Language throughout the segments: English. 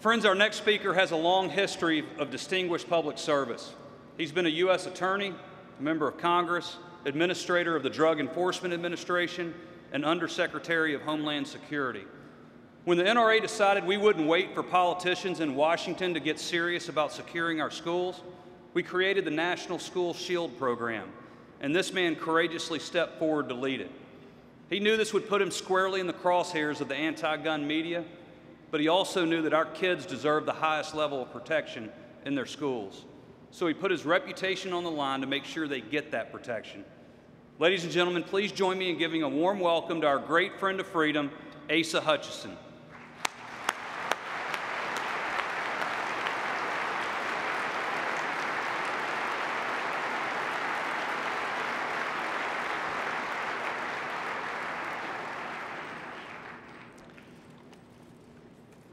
Friends, our next speaker has a long history of distinguished public service. He's been a U.S. Attorney, a member of Congress, Administrator of the Drug Enforcement Administration, and Undersecretary of Homeland Security. When the NRA decided we wouldn't wait for politicians in Washington to get serious about securing our schools, we created the National School Shield Program, and this man courageously stepped forward to lead it. He knew this would put him squarely in the crosshairs of the anti-gun media, but he also knew that our kids deserve the highest level of protection in their schools. So he put his reputation on the line to make sure they get that protection. Ladies and gentlemen, please join me in giving a warm welcome to our great friend of freedom, Asa Hutchinson.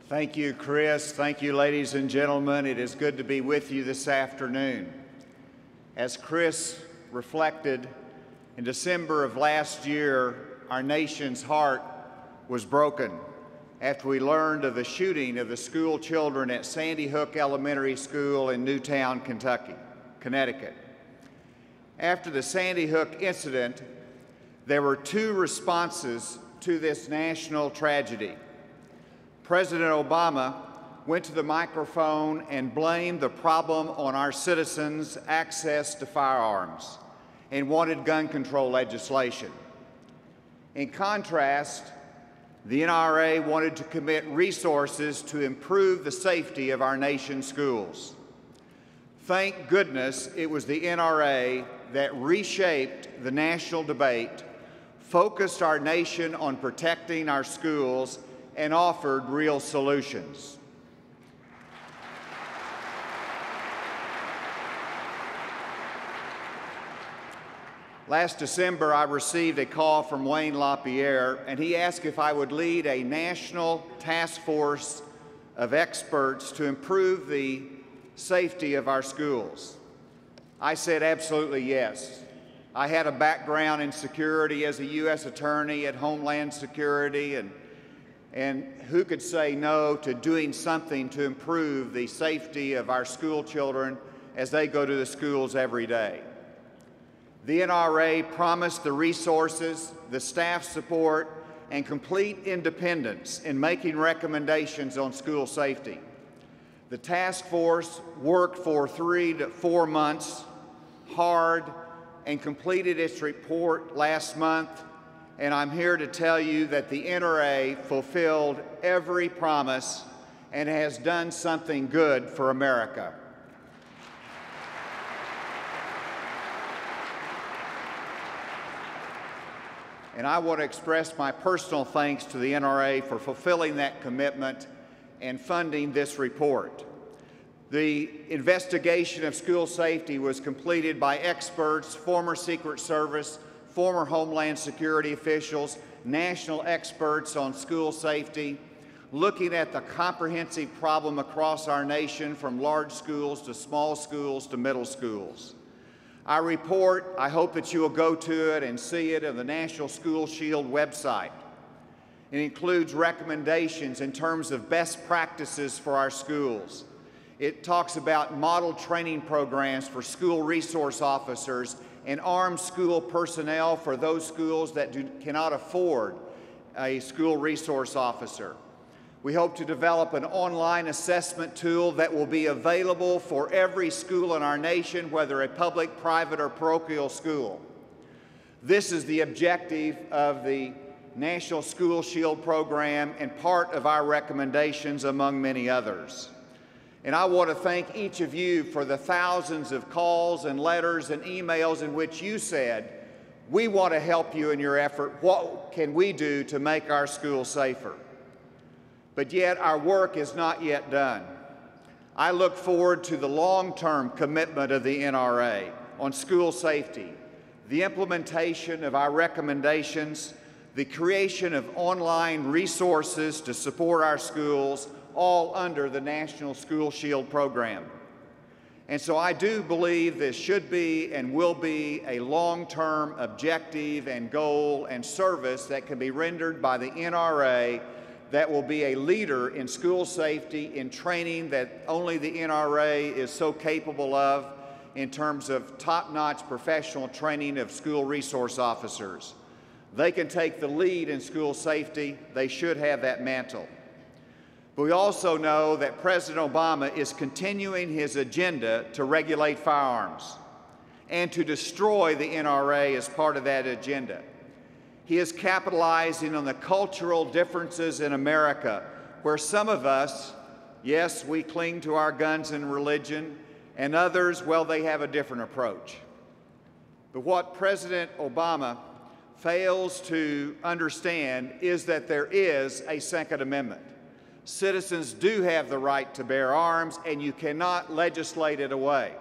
Thank you, Chris. Thank you, ladies and gentlemen. It is good to be with you this afternoon. As Chris reflected, in December of last year, our nation's heart was broken after we learned of the shooting of the school children at Sandy Hook Elementary School in Newtown, Connecticut. After the Sandy Hook incident, there were two responses to this national tragedy. President Obama went to the microphone and blamed the problem on our citizens' access to firearms and wanted gun control legislation. In contrast, the NRA wanted to commit resources to improve the safety of our nation's schools. Thank goodness it was the NRA that reshaped the national debate, focused our nation on protecting our schools, and offered real solutions. Last December, I received a call from Wayne LaPierre, and he asked if I would lead a national task force of experts to improve the safety of our schools. I said absolutely yes. I had a background in security as a U.S. Attorney at Homeland Security, and who could say no to doing something to improve the safety of our school children as they go to the schools every day? The NRA promised the resources, the staff support, and complete independence in making recommendations on school safety. The task force worked for 3 to 4 months, hard, and completed its report last month. And I'm here to tell you that the NRA fulfilled every promise and has done something good for America. And I want to express my personal thanks to the NRA for fulfilling that commitment and funding this report. The investigation of school safety was completed by experts, former Secret Service, former Homeland Security officials, national experts on school safety, looking at the comprehensive problem across our nation from large schools to small schools to middle schools. Our report, I hope that you will go to it and see it on the National School Shield website. It includes recommendations in terms of best practices for our schools. It talks about model training programs for school resource officers and armed school personnel for those schools that cannot afford a school resource officer. We hope to develop an online assessment tool that will be available for every school in our nation, whether a public, private, or parochial school. This is the objective of the National School Shield program and part of our recommendations, among many others. And I want to thank each of you for the thousands of calls and letters and emails in which you said, we want to help you in your effort. What can we do to make our schools safer? But yet our work is not yet done. I look forward to the long-term commitment of the NRA on school safety, the implementation of our recommendations, the creation of online resources to support our schools, all under the National School Shield program. And so I do believe this should be and will be a long-term objective and goal and service that can be rendered by the NRA that will be a leader in school safety, in training that only the NRA is so capable of in terms of top-notch professional training of school resource officers. They can take the lead in school safety. They should have that mantle. But we also know that President Obama is continuing his agenda to regulate firearms and to destroy the NRA as part of that agenda. He is capitalizing on the cultural differences in America, where some of us, yes, we cling to our guns and religion, and others, well, they have a different approach. But what President Obama fails to understand is that there is a Second Amendment. Citizens do have the right to bear arms, and you cannot legislate it away.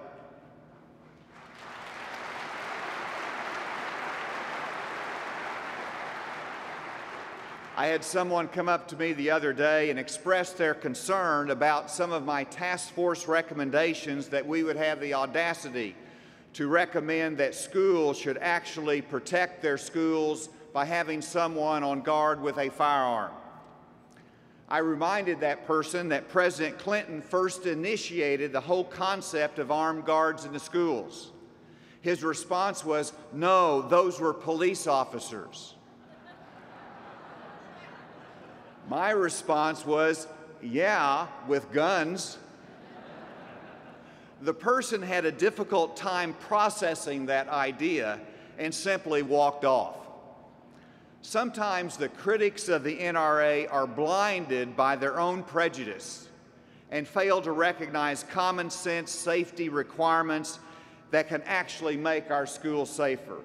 I had someone come up to me the other day and express their concern about some of my task force recommendations that we would have the audacity to recommend that schools should actually protect their schools by having someone on guard with a firearm. I reminded that person that President Clinton first initiated the whole concept of armed guards in the schools. His response was, no, those were police officers. My response was, yeah, with guns. The person had a difficult time processing that idea and simply walked off. Sometimes the critics of the NRA are blinded by their own prejudice and fail to recognize common sense safety requirements that can actually make our schools safer.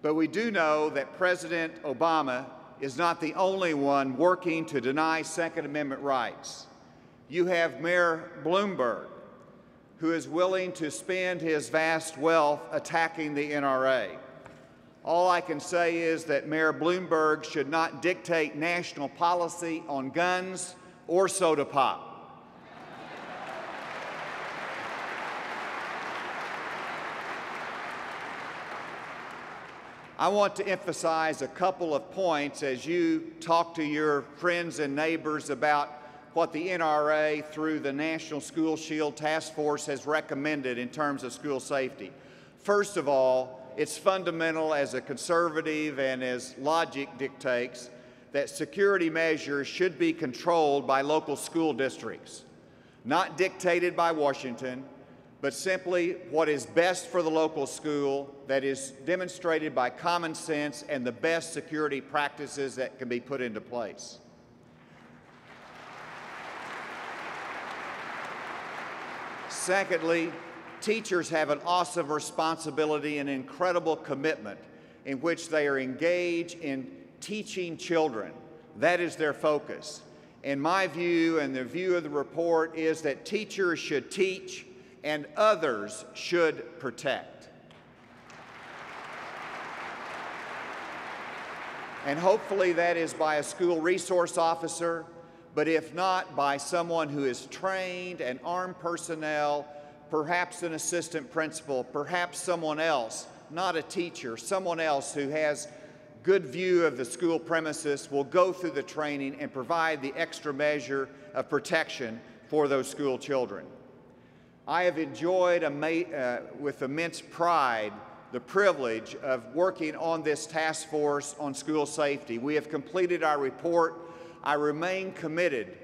But we do know that President Obama is not the only one working to deny Second Amendment rights. You have Mayor Bloomberg, who is willing to spend his vast wealth attacking the NRA. All I can say is that Mayor Bloomberg should not dictate national policy on guns or soda pop. I want to emphasize a couple of points as you talk to your friends and neighbors about what the NRA through the National School Shield Task Force has recommended in terms of school safety. First of all, it's fundamental as a conservative and as logic dictates that security measures should be controlled by local school districts, not dictated by Washington, but simply what is best for the local school that is demonstrated by common sense and the best security practices that can be put into place. Secondly, teachers have an awesome responsibility and incredible commitment in which they are engaged in teaching children. That is their focus. And my view and the view of the report is that teachers should teach and others should protect. And hopefully that is by a school resource officer, but if not, by someone who is trained and armed personnel, perhaps an assistant principal, perhaps someone else, not a teacher, someone else who has good view of the school premises will go through the training and provide the extra measure of protection for those school children. I have enjoyed with immense pride the privilege of working on this task force on school safety. We have completed our report. I remain committed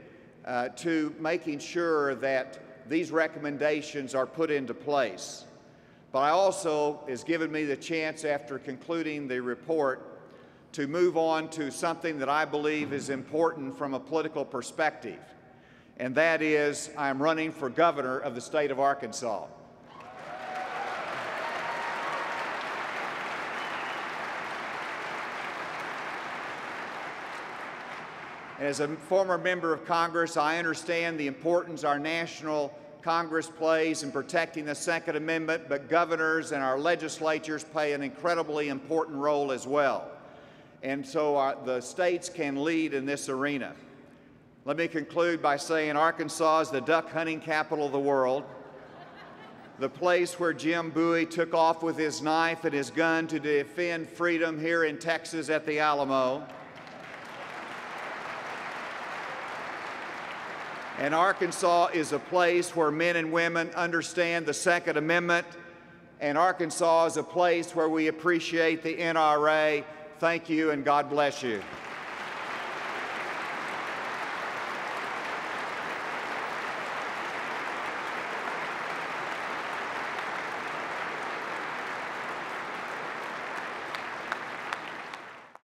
to making sure that these recommendations are put into place. But I also has given me the chance after concluding the report to move on to something that I believe is important from a political perspective. And that is, I'm running for governor of the state of Arkansas. As a former member of Congress, I understand the importance our national Congress plays in protecting the Second Amendment, but governors and our legislatures play an incredibly important role as well. And so the states can lead in this arena. Let me conclude by saying Arkansas is the duck hunting capital of the world, the place where Jim Bowie took off with his knife and his gun to defend freedom here in Texas at the Alamo. And Arkansas is a place where men and women understand the Second Amendment. And Arkansas is a place where we appreciate the NRA. Thank you, and God bless you.